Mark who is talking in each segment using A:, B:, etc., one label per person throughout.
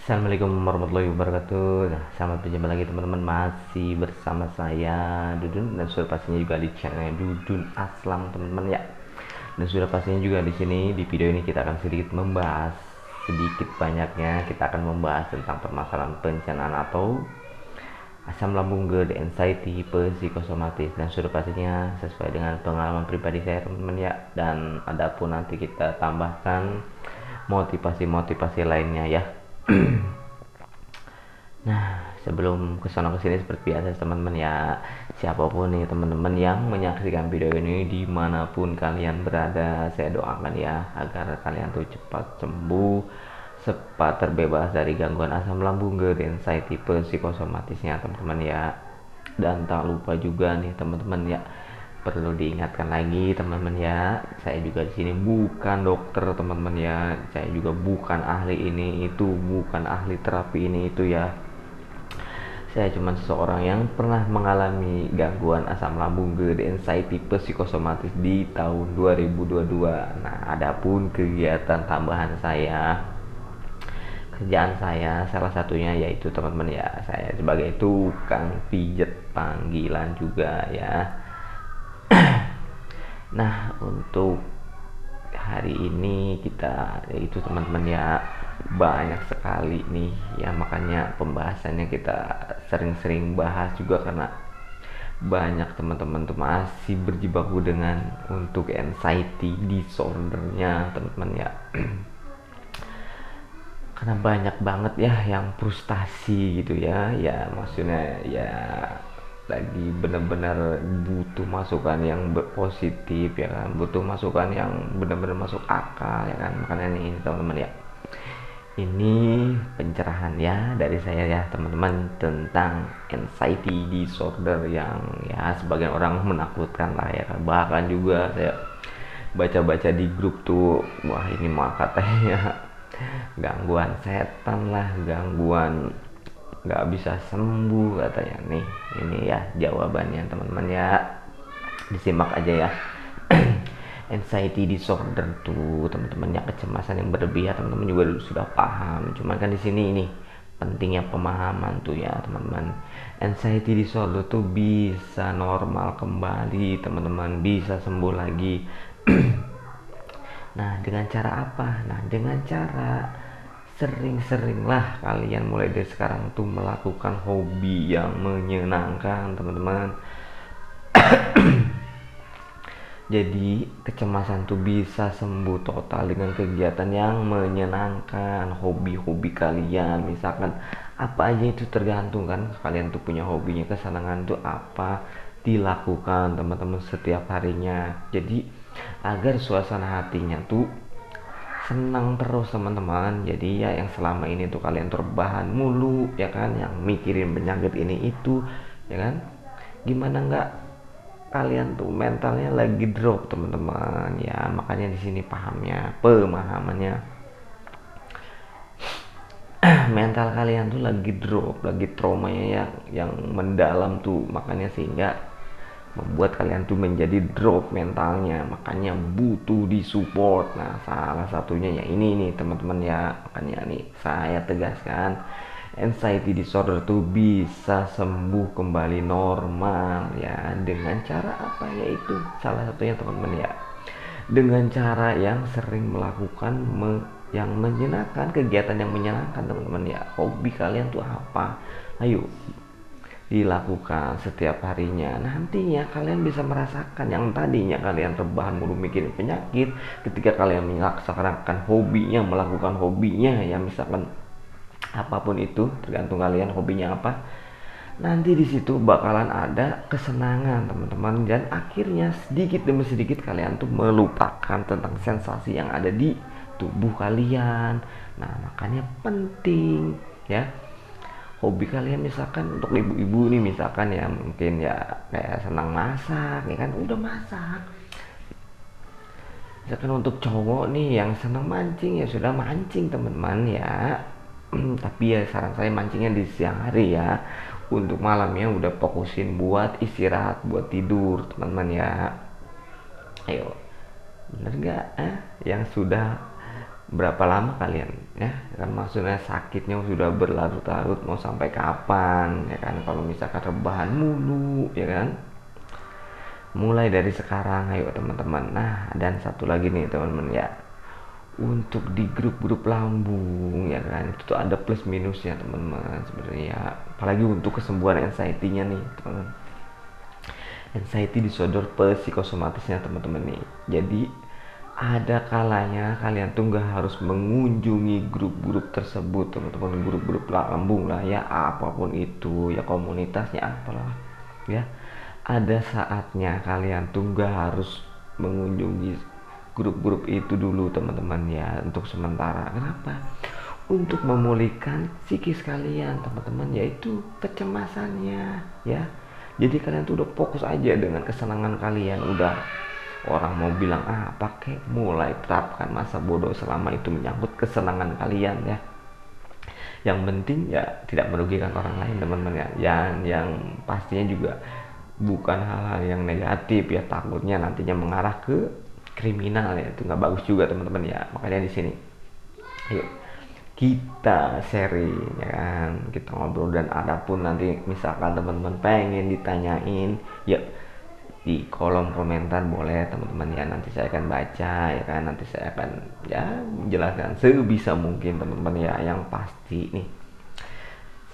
A: Assalamualaikum warahmatullahi wabarakatuh. Nah, selamat berjumpa lagi teman-teman. Masih bersama saya Dudun dan sudah pastinya juga di channelnya Dudun Aslam teman-teman ya. Dan sudah pastinya juga di sini di video ini kita akan sedikit membahas sedikit banyaknya kita akan membahas tentang permasalahan pencernaan atau asam lambung GERD, anxiety, psikosomatis, dan sudah pastinya sesuai dengan pengalaman pribadi saya teman-teman ya. Dan adapun nanti kita tambahkan motivasi-motivasi lainnya ya. Nah, sebelum kesana kesini seperti biasa teman-teman ya, siapapun nih teman-teman yang menyaksikan video ini dimanapun kalian berada, saya doakan ya agar kalian tuh cepat sembuh, cepat terbebas dari gangguan asam lambung, GERD, anxiety, psikosomatisnya teman-teman ya. Dan tak lupa juga nih teman-teman ya, perlu diingatkan lagi teman-teman ya, saya juga di sini bukan dokter teman-teman ya, saya juga bukan ahli ini itu, bukan ahli terapi ini itu ya. Saya cuma seseorang yang pernah mengalami gangguan asam lambung, GERD, anxiety, psikosomatis di tahun 2022. Nah, adapun kegiatan tambahan saya, kerjaan saya salah satunya yaitu teman-teman ya, saya sebagai tukang pijet panggilan juga ya. Nah, untuk hari ini kita yaitu teman-teman ya, banyak sekali nih ya, makanya pembahasannya kita sering-sering bahas juga karena banyak teman-teman tuh masih berjibaku dengan untuk anxiety disordernya teman-teman ya. Karena banyak banget ya yang frustasi gitu ya, ya maksudnya ya lagi benar-benar butuh masukan yang positif ya kan, butuh masukan yang benar-benar masuk akal ya kan. Makanya nih teman-teman ya, ini pencerahan ya dari saya ya teman-teman tentang anxiety disorder yang ya sebagian orang menakutkan lah ya kan. Bahkan juga saya baca-baca di grup tuh, wah ini mah katanya gangguan setan lah, gangguan nggak bisa sembuh katanya nih. Ini ya jawabannya teman-teman ya, disimak aja ya. Anxiety disorder tuh teman-teman ya, kecemasan yang berlebihan, teman-teman juga sudah paham, cuman kan di sini ini pentingnya pemahaman tuh ya teman-teman. Anxiety disorder tuh bisa normal kembali teman-teman, bisa sembuh lagi. Nah, dengan cara apa? Nah, dengan cara sering-seringlah kalian mulai dari sekarang tuh melakukan hobi yang menyenangkan teman-teman. Jadi kecemasan tuh bisa sembuh total dengan kegiatan yang menyenangkan. Hobi-hobi kalian misalkan apa aja itu tergantung kan, kalian tuh punya hobinya, kesenangan tuh apa, dilakukan teman-teman setiap harinya. Jadi agar suasana hatinya tuh senang terus teman-teman. Jadi ya yang selama ini tuh kalian terbahan mulu ya kan, yang mikirin penyakit ini itu ya kan, gimana nggak kalian tuh mentalnya lagi drop teman-teman ya. Makanya di sini pahamnya, pemahamannya, mental kalian tuh lagi drop, lagi traumanya yang mendalam tuh, makanya sehingga membuat kalian tuh menjadi drop mentalnya, makanya butuh disupport. Nah, salah satunya ya ini nih teman-teman ya. Makanya nih saya tegaskan, anxiety disorder tuh bisa sembuh kembali normal ya dengan cara apa, yaitu salah satunya teman-teman ya, dengan cara yang sering melakukan yang menyenangkan, kegiatan yang menyenangkan teman-teman ya. Hobi kalian tuh apa, ayo dilakukan setiap harinya. Nantinya kalian bisa merasakan yang tadinya kalian rebahan mulu mikirin penyakit, ketika kalian melaksanakan hobinya, melakukan hobinya ya, misalkan apapun itu tergantung kalian hobinya apa, nanti di situ bakalan ada kesenangan teman-teman, dan akhirnya sedikit demi sedikit kalian tuh melupakan tentang sensasi yang ada di tubuh kalian. Nah, makanya penting ya, hobi kalian misalkan untuk ibu-ibu nih misalkan ya, mungkin ya kayak senang masak ya kan, udah masak. Misalkan untuk cowok nih yang senang mancing, ya sudah mancing teman-teman ya. Tapi ya saran saya mancingnya di siang hari ya, untuk malamnya udah fokusin buat istirahat, buat tidur teman-teman ya. Ayo, bener gak yang sudah berapa lama kalian ya kan, maksudnya sakitnya sudah berlarut-larut mau sampai kapan ya kan, kalau misalkan rebahan mulu ya kan. Mulai dari sekarang ayo teman-teman. Nah, dan satu lagi nih teman-teman ya, untuk di grup-grup lambung ya kan, itu tuh ada plus minusnya teman-teman sebenarnya ya. Apalagi untuk kesembuhan anxiety-nya nih teman-teman, anxiety disorder psikosomatisnya teman-teman nih. Jadi ada kalanya kalian tuh nggak harus mengunjungi grup-grup tersebut teman-teman, grup-grup lambung lah ya, apapun itu ya, komunitasnya apalah ya. Ada saatnya kalian tuh nggak harus mengunjungi grup-grup itu dulu teman-teman ya, untuk sementara. Kenapa? Untuk memulihkan psikis kalian teman-teman, yaitu kecemasannya ya. Jadi kalian tuh udah fokus aja dengan kesenangan kalian. Udah orang mau bilang pakai, mulai terapkan masa bodoh selama itu menyangkut kesenangan kalian ya. Yang penting ya tidak merugikan orang lain teman-teman ya. Yang pastinya juga bukan hal-hal yang negatif ya, takutnya nantinya mengarah ke kriminal ya, itu nggak bagus juga teman-teman ya. Makanya di sini ayo kita sharing ya kan, kita ngobrol, dan adapun nanti misalkan teman-teman pengen ditanyain ya di kolom komentar boleh teman-teman ya, nanti saya akan baca ya kan, nanti saya akan ya menjelaskan sebisa mungkin teman-teman ya. Yang pasti nih,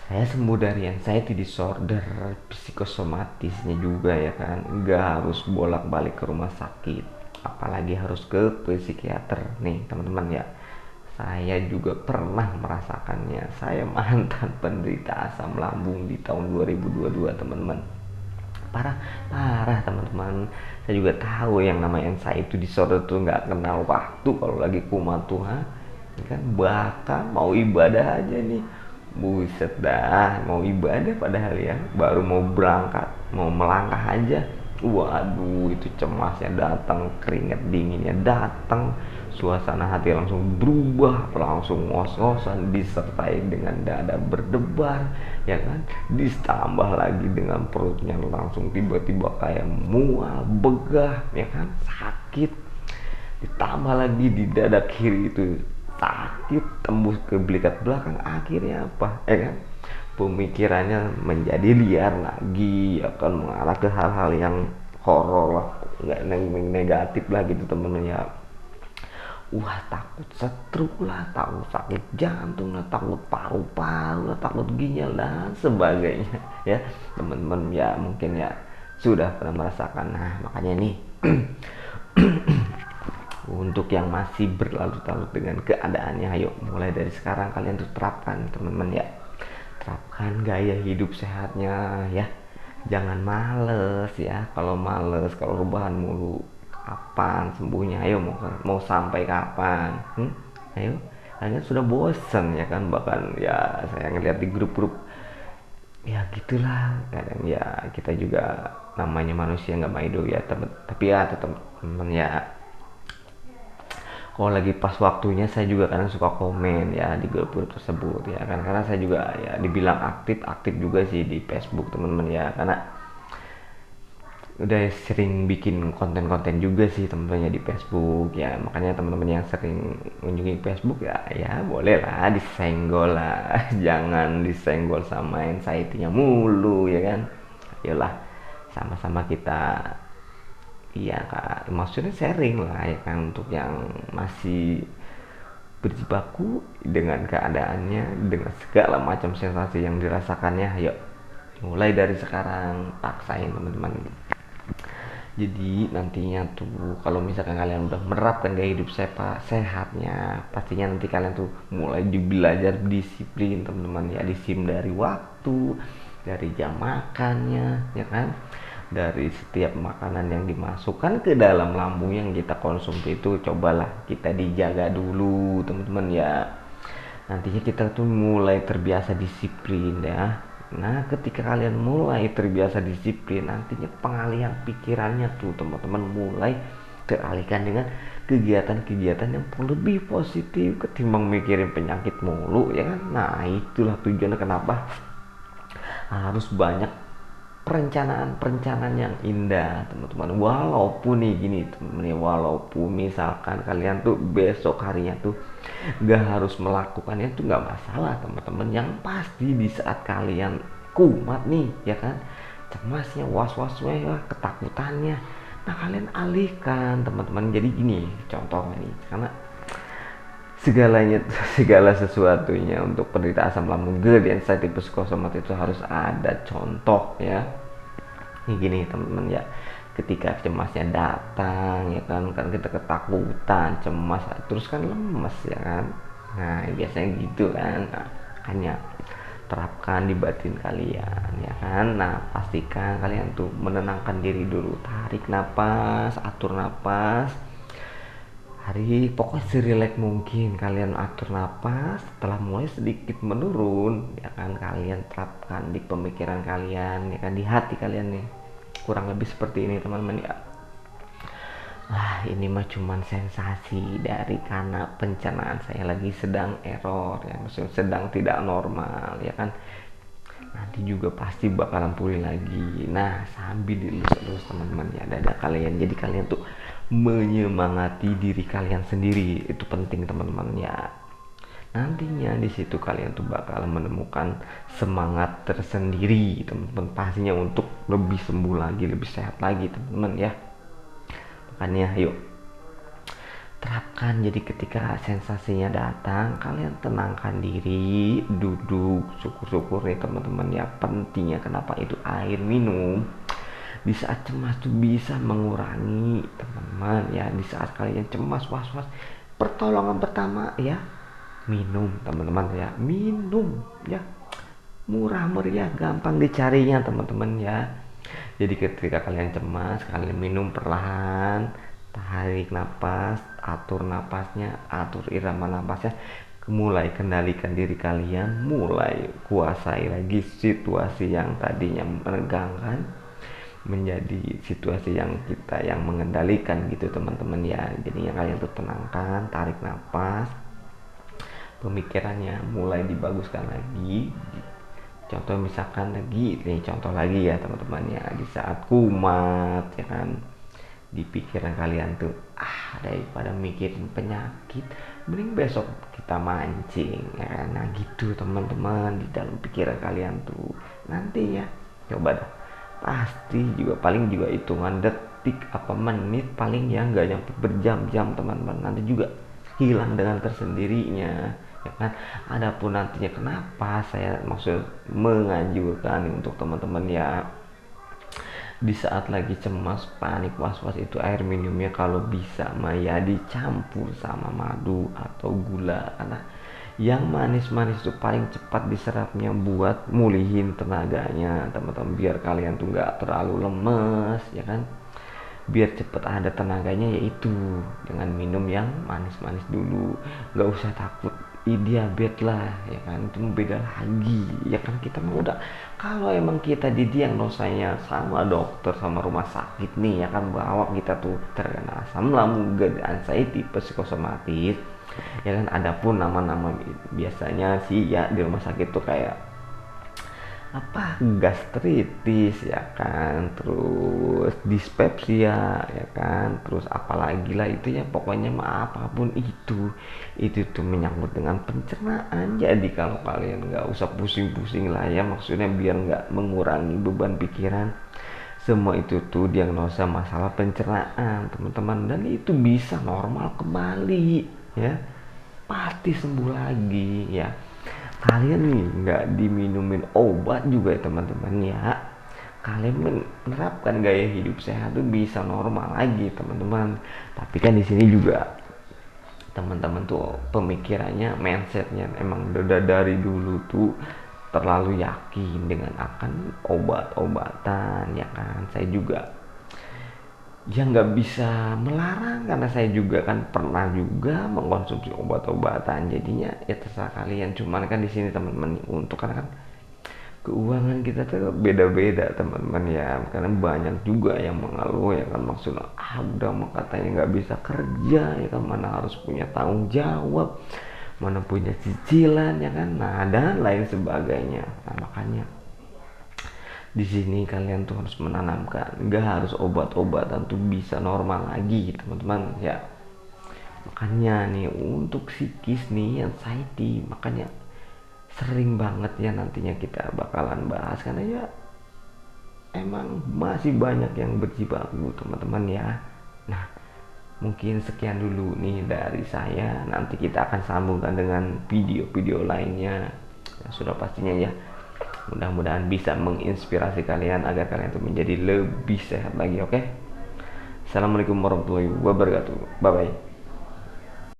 A: saya sembuh dari anxiety disorder psikosomatisnya juga ya kan, nggak harus bolak-balik ke rumah sakit, apalagi harus ke psikiater nih teman-teman ya. Saya juga pernah merasakannya, saya mantan penderita asam lambung di tahun 2022 teman-teman. Parah teman-teman. Saya juga tahu yang namanya anxiety disorder tuh nggak kenal waktu kalau lagi kumat tuh kan. Bahkan mau ibadah aja nih, buset dah, mau ibadah padahal ya, baru mau berangkat, mau melangkah aja, waduh itu cemasnya datang, keringat dinginnya datang, suasana hati langsung berubah, langsung ngos-ngosan, disertai dengan dada berdebar ya kan, ditambah lagi dengan perutnya langsung tiba-tiba kayak mual, begah ya kan, sakit, ditambah lagi di dada kiri itu sakit tembus ke belikat belakang. Akhirnya apa ya kan, pemikirannya menjadi liar lagi, akan mengarah ke hal-hal yang horor lah, nggak negatif lah gitu temen-temen ya. Wah, takut stroke lah, takut sakit jantung lah, takut paru-paru lah, takut ginjal dan sebagainya ya teman-teman ya. Mungkin ya sudah pernah merasakan. Nah makanya nih untuk yang masih berlarut-larut dengan keadaannya, ayo mulai dari sekarang kalian tuh terapkan teman-teman ya, terapkan gaya hidup sehatnya ya. Jangan males ya, kalau males, kalau rebahan mulu, kapan sembuhnya? Ayo mau sampai kapan? Ayo, kalian sudah bosen ya kan, bahkan ya saya ngeliat di grup-grup ya gitulah, kadang ya kita juga namanya manusia nggak maido ya tapi ya tetap teman ya, kalau lagi pas waktunya saya juga kadang suka komen ya di grup-grup tersebut ya kan, karena saya juga ya dibilang aktif juga sih di Facebook teman-teman ya, karena udah sering bikin konten-konten juga sih teman-teman ya di Facebook ya. Makanya teman-teman yang sering mengunjungi Facebook ya boleh lah disenggol lah jangan disenggol sama anxiety-nya mulu ya kan. Ayolah sama-sama kita iya kak, maksudnya sharing lah ya kan, untuk yang masih berjibaku dengan keadaannya, dengan segala macam sensasi yang dirasakannya. Yuk mulai dari sekarang paksain teman-teman. Jadi nantinya tuh kalau misalkan kalian udah menerapkan gaya hidup sehatnya, pastinya nanti kalian tuh mulai belajar disiplin teman-teman ya, disiplin dari waktu, dari jam makannya ya kan, dari setiap makanan yang dimasukkan ke dalam lambung yang kita konsumsi itu cobalah kita dijaga dulu teman-teman ya. Nantinya kita tuh mulai terbiasa disiplin ya. Nah ketika kalian mulai terbiasa disiplin, nantinya pengalihan pikirannya tuh teman-teman mulai teralihkan dengan kegiatan-kegiatan yang lebih positif ketimbang mikirin penyakit mulu ya kan. Nah itulah tujuannya kenapa harus banyak perencanaan yang indah teman-teman. Walaupun nih gini teman-teman ya, walaupun misalkan kalian tuh besok harinya tuh gak harus melakukannya tuh gak masalah teman-teman. Yang pasti di saat kalian kumat nih ya kan, cemasnya, was-wasnya, ketakutannya, nah kalian alihkan teman-teman. Jadi gini contohnya nih, karena segala sesuatunya untuk penderita asam lambung, GERD, anxiety, psikosomat itu harus ada contoh ya. Ini gini teman-teman ya, ketika cemasnya datang ya kan kita ketakutan, cemas, terus kan lemes ya kan. Nah biasanya gitu kan. Nah, hanya terapkan di batin kalian ya kan. Nah pastikan kalian tuh menenangkan diri dulu, tarik napas, atur napas. Pokoknya serileks mungkin kalian atur napas. Setelah mulai sedikit menurun ya kan, kalian terapkan di pemikiran kalian ya kan, di hati kalian nih, kurang lebih seperti ini teman-teman ya. Ini mah cuman sensasi dari karena pencernaan saya lagi sedang error ya, maksudnya sedang tidak normal ya kan. Nanti juga pasti bakalan pulih lagi. Nah sambil dilus-lus teman-teman ya dada kalian, jadi kalian tuh menyemangati diri kalian sendiri, itu penting teman-teman ya. Nantinya di situ kalian tuh bakal menemukan semangat tersendiri teman-teman, pastinya untuk lebih sembuh lagi, lebih sehat lagi teman-teman ya. Makanya yuk terapkan. Jadi ketika sensasinya datang, kalian tenangkan diri, duduk, syukur-syukur nih teman-teman ya. Pentingnya kenapa itu air minum di saat cemas tuh bisa mengurangi teman-teman ya. Di saat kalian cemas, was-was, pertolongan pertama ya minum teman-teman ya, minum ya, murah meriah, gampang dicarinya teman-teman ya. Jadi ketika kalian cemas, kalian minum perlahan, tarik napas, atur napasnya, atur irama napasnya, mulai kendalikan diri kalian, mulai kuasai lagi situasi yang tadinya menegangkan menjadi situasi yang kita yang mengendalikan gitu teman-teman ya. Jadi yang kalian tuh tenangkan, tarik napas, pemikirannya mulai dibaguskan lagi. Contoh misalkan contoh lagi ya teman-teman ya, di saat kumat ya kan, di pikiran kalian tuh daripada mikirin penyakit mending besok kita mancing ya kan. Nah gitu teman-teman, di dalam pikiran kalian tuh nanti ya coba dah, pasti juga paling juga hitungan detik apa menit, paling ya nggak nyampe berjam-jam teman-teman, nanti juga hilang dengan tersendirinya ya kan. Adapun nantinya kenapa saya maksud menganjurkan untuk teman-teman ya, di saat lagi cemas, panik, was-was, itu air minumnya kalau bisa ya dicampur sama madu atau gula, karena yang manis-manis itu paling cepat diserapnya buat mulihin tenaganya teman-teman, biar kalian tuh nggak terlalu lemes ya kan, biar cepet ada tenaganya, yaitu dengan minum yang manis-manis dulu. Nggak usah takut diabetes lah ya kan, itu beda lagi ya kan. Kita mau udah, kalau emang kita didiagnosanya sama dokter sama rumah sakit nih ya kan, bahwa kita tuh terkena asam lambung, GERD, anxiety, psikosomatis ya kan. Adapun nama-nama biasanya sih ya di rumah sakit tuh kayak gastritis ya kan, terus dispepsia ya kan, terus apalagi lah itu ya, pokoknya apapun itu tuh menyangkut dengan pencernaan. Jadi kalau kalian nggak usah pusing-pusing lah ya, maksudnya biar nggak mengurangi beban pikiran, semua itu tuh diagnosa masalah pencernaan teman-teman, dan itu bisa normal kembali ya, pasti sembuh lagi ya. Kalian nih nggak diminumin obat juga ya teman-teman ya, kalian menerapkan gaya hidup sehat tuh bisa normal lagi teman-teman. Tapi kan di sini juga teman-teman tuh pemikirannya, mindsetnya emang udah dari dulu tuh terlalu yakin dengan akan obat-obatan ya kan. Saya juga yang nggak bisa melarang, karena saya juga kan pernah juga mengkonsumsi obat-obatan, jadinya ya terserah kalian. Cuman kan di sini teman-teman, untuk karena kan keuangan kita tuh beda-beda teman-teman ya, karena banyak juga yang mengeluh ya kan, maksudnya udah mah katanya nggak bisa kerja ya kan, mana harus punya tanggung jawab, mana punya cicilan ya kan, nah dan lain sebagainya. Nah makanya Di sini kalian tuh harus menanamkan, nggak harus obat-obatan tuh bisa normal lagi teman-teman ya. Makanya nih untuk psikis nih anxiety, makanya sering banget ya nantinya kita bakalan bahas karena ya emang masih banyak yang berjibaku teman-teman ya. Nah, mungkin sekian dulu nih dari saya. Nanti kita akan sambungkan dengan video-video lainnya. Ya, sudah pastinya ya. Mudah-mudahan bisa menginspirasi kalian agar kalian itu menjadi lebih sehat lagi, oke? Assalamualaikum warahmatullahi wabarakatuh. Bye bye.